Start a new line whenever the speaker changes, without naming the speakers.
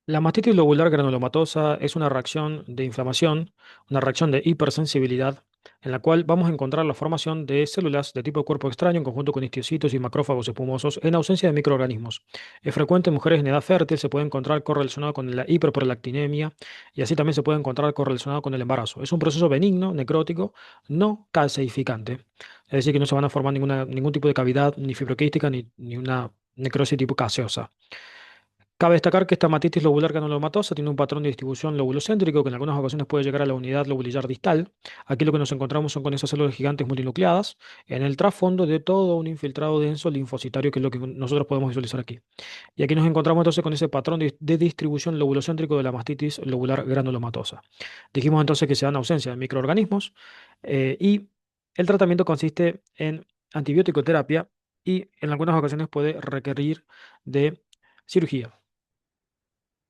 La mastitis lobular granulomatosa es una reacción de inflamación, una reacción de hipersensibilidad, en la cual vamos a encontrar la formación de células de tipo cuerpo extraño en conjunto con histiocytos y macrófagos espumosos en ausencia de microorganismos. Es frecuente en mujeres en edad fértil, se puede encontrar correlacionado con la hiperprolactinemia y así también se puede encontrar correlacionado con el embarazo. Es un proceso benigno, necrótico, no calcificante. Es decir, que no se van a formar ningún tipo de cavidad, ni fibroquística, ni una necrosis tipo gaseosa. Cabe destacar que esta matitis lobular granulomatosa tiene un patrón de distribución lobulocéntrico que en algunas ocasiones puede llegar a la unidad lobulillar distal. Aquí lo que nos encontramos son con esas células gigantes multinucleadas en el trasfondo de todo un infiltrado denso linfocitario, que es lo que nosotros podemos visualizar aquí. Y aquí nos encontramos entonces con ese patrón de distribución lobulocéntrico de la mastitis lobular granulomatosa. Dijimos entonces que se da en ausencia de microorganismos y el tratamiento consiste en antibiótico terapia y en algunas ocasiones puede requerir de cirugía.